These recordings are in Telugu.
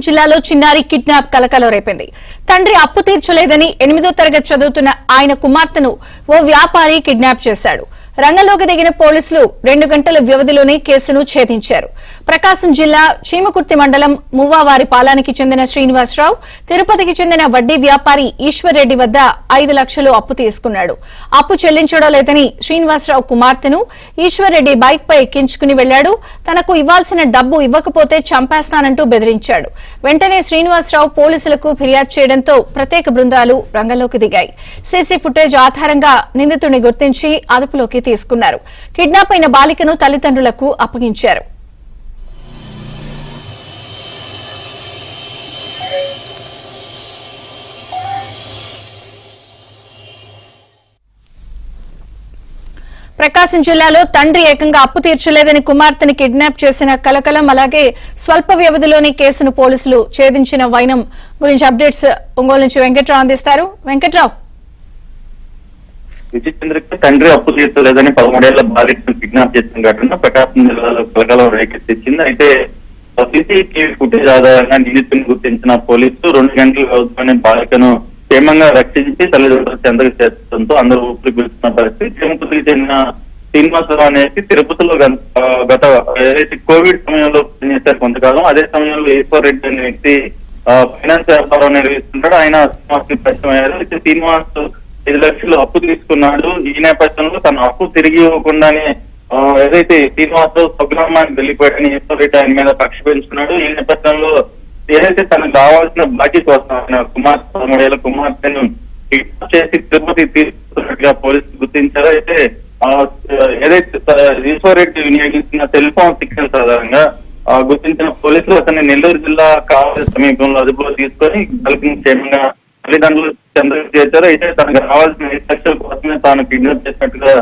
జిల్లాలో చిన్నారి కిడ్నాప్ కలకలం రేపింది. తండ్రి అప్పు తీర్చలేదని 8వ తరగతి చదువుతున్న ఆయన కుమార్తెను ఓ వ్యాపారి కిడ్నాప్ చేశాడు. రంగంలోకి దిగిన పోలీసులు 2 గంటల వ్యవధిలోనే కేసును ఛేదించారు. ప్రకాశం జిల్లా చీమకుర్తి మండలం మువ్వావారి పాలానికి చెందిన శ్రీనివాసరావు తిరుపతికి చెందిన వడ్డీ వ్యాపారి ఈశ్వర్ రెడ్డి వద్ద 5 లక్షలు అప్పు తీసుకున్నాడు. అప్పు చెల్లించడం లేదని శ్రీనివాసరావు కుమార్తెను ఈశ్వర్ రెడ్డి బైక్ పై ఎక్కించుకుని వెళ్లాడు. తనకు ఇవ్వాల్సిన డబ్బు ఇవ్వకపోతే చంపేస్తానంటూ బెదిరించాడు. వెంటనే శ్రీనివాసరావు పోలీసులకు ఫిర్యాదు చేయడంతో ప్రత్యేక బృందాలు రంగంలోకి దిగాయి. సీసీ ఫుటేజ్ ఆధారంగా నిందితుడిని గుర్తించి అదుపులోకి తీసుకున్నారు. కిడ్నాప్ అయిన బాలికను తల్లిదండ్రులకు అప్పగించారు. ప్రకాశం జిల్లాలో తండ్రి ఏకంగా అప్పు తీర్చలేదని కుమార్తెని కిడ్నాప్ చేసిన కలకలం, అలాగే స్వల్ప వ్యవధిలోని కేసును పోలీసులు ఛేదించిన వైనం గురించి అప్డేట్స్ ఒంగోలు నుంచి వెంకట్రావు అందిస్తారు. వెంకట్రావు, విజయచంద్రకి తండ్రి అప్పు తీర్చలేదని 13 ఏళ్ల బాలికను కిడ్నాప్ చేసిన ఘటన ప్రకాశం జిల్లాలో కలకలం రేకెత్తించింది. అయితే సీసీటీవీ ఫుటేజ్ ఆధారంగా నిందితులను గుర్తించిన పోలీసులు 2 గంటల వ్యవధిలోనే బాలికను క్షేమంగా రక్షించి తల్లిదండ్రులు చెందకు చేర్చడంతో అందరూ ఊపిరి పీల్చుకున్న పరిస్థితి. తిరుపతికి చెందిన శ్రీనివాసరావు అనేది తిరుపతిలో గత ఏదైతే కోవిడ్ సమయంలో పనిచేశారు కొంతకాలం. అదే సమయంలో ఈశ్వర్ రెడ్డి అనే వ్యక్తి ఫైనాన్స్ వ్యాపారం నిర్వహిస్తుంటాడు. ఆయన శ్రీనివాస్ పరిచయం అయ్యారు. అయితే శ్రీనివాస్ 5 లక్షలు అప్పు తీసుకున్నాడు. ఈ నేపథ్యంలో తన అప్పు తిరిగి ఇవ్వకుండానే ఏదైతే శ్రీనివాసరావు స్వగ్రామానికి వెళ్ళిపోయాడని ఈశ్వర్ రెడ్డి ఆయన మీద కక్ష పెంచుకున్నాడు. ఈ నేపథ్యంలో ఏదైతే తనకు కావాల్సిన బాకీ కోసం ఆయన 13 ఏళ్ల కుమార్తెను కిడ్నాప్ చేసి తిరుపతి తీసుకున్నట్టుగా పోలీసులు గుర్తించారు. అయితే ఏదైతే ఈశ్వర్ రెడ్డి వినియోగించిన సెల్ ఫోన్ సిగ్నల్స్ ఆధారంగా గుర్తించిన పోలీసులు అతన్ని నెల్లూరు జిల్లా కావలి సమీపంలో అదుపులో తీసుకొని బాలికను క్షేమంగా తల్లిదండ్రులు చంద్రకు చేశారు. అయితే తనకు రావాల్సిన 5 లక్షల కోసమే తాను కిడ్నాప్ చేసినట్టుగా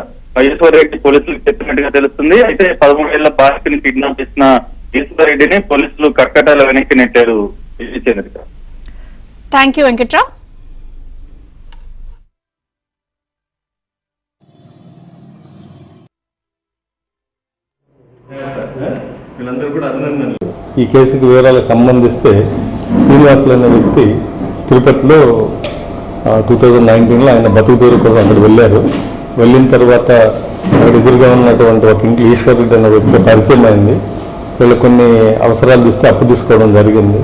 ఈశ్వర్ రెడ్డి పోలీసులకు చెప్పినట్టుగా తెలుస్తుంది. అయితే 13 ఏళ్ల బాలికని కిడ్నాప్ చేసిన ఈశ్వర్ రెడ్డిని పోలీసులు కర్కటాల వెనక్కి నెట్టారు. Thank you Venkatrao. ఈ కేసుకి వివరాలకు సంబంధిస్తే శ్రీనివాసులు అనే వ్యక్తి తిరుపతిలో 2019లో ఆయన బతుకుతూరు కోసం అక్కడ వెళ్ళారు. వెళ్ళిన తర్వాత అక్కడ ఎదురుగా ఉన్నటువంటి ఒక ఇంట్లో ఈశ్వర్ రెడ్డి అనే వ్యక్తి పరిచయం అయింది. వీళ్ళు కొన్ని అవసరాలు దృష్టి అప్పు తీసుకోవడం జరిగింది.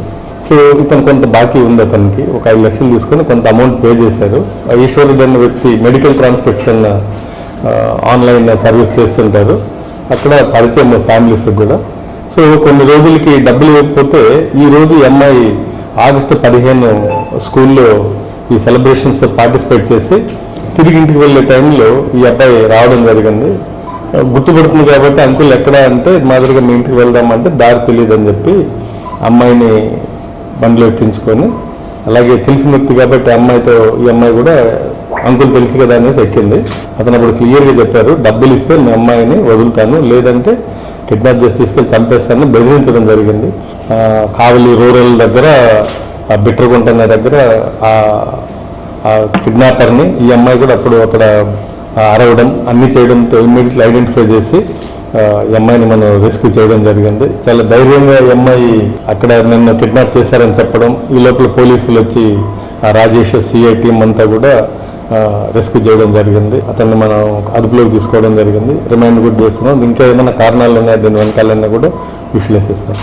సో ఇతను కొంత బాకీ ఉంది, అతనికి ఒక 5 లక్షలు తీసుకొని కొంత అమౌంట్ పే చేశారు. ఈశ్వర్ రెడ్డి అనే వ్యక్తి మెడికల్ ట్రాన్స్క్రిప్షన్ ఆన్లైన్ సర్వీస్ చేస్తుంటారు. అక్కడ పరిచయం ఫ్యామిలీస్కి కూడా. సో కొన్ని రోజులకి డబ్బులు ఇవ్వకపోతే ఈరోజు ఈ అమ్మాయి ఆగస్టు 15 స్కూల్లో ఈ సెలబ్రేషన్స్ పార్టిసిపేట్ చేసి తిరిగి ఇంటికి వెళ్ళే టైంలో ఈ అబ్బాయి రావడం జరిగింది. గుర్తుపడుతుంది కాబట్టి అంకుల్ ఎక్కడ అంటే మాదిరిగా మీ ఇంటికి వెళ్దామంటే దారి తెలియదు అని చెప్పి అమ్మాయిని బండిలో ఎక్కించుకొని, అలాగే తెలిసిన వ్యక్తి కాబట్టి అమ్మాయితో ఈ అమ్మాయి కూడా అంకుల్ తెలుసు కదా అనేసి ఎక్కింది. అతను అప్పుడు క్లియర్గా చెప్పారు, డబ్బులు ఇస్తే మీ అమ్మాయిని వదులుతాను, లేదంటే కిడ్నాప్ చేసి తీసుకెళ్ళి చంపేస్తానని బెదిరించడం జరిగింది. కావలి రూరల్ దగ్గర బిట్రగుంట అనే దగ్గర ఆ కిడ్నాపర్ని ఈ అమ్మాయి కూడా అప్పుడు అక్కడ అరవడం అన్ని చేయడంతో ఇమ్మీడియట్లీ ఐడెంటిఫై చేసి ఈ అమ్మాయిని మనం రెస్క్యూ చేయడం జరిగింది. చాలా ధైర్యంగా ఈ అమ్మాయి అక్కడ నన్ను కిడ్నాప్ చేశారని చెప్పడం, ఈ లోపల పోలీసులు వచ్చి రాజేష్ సిఐ టీం అంతా కూడా రెస్క్యూ చేయడం జరిగింది. అతన్ని మనం అదుపులోకి తీసుకోవడం జరిగింది. రిమైండ్ కూడా చేస్తున్నాం. ఇంకా ఏమైనా కారణాలు ఉన్నాయో దీని వెనకాలన్నా కూడా విశ్లేషిస్తాం.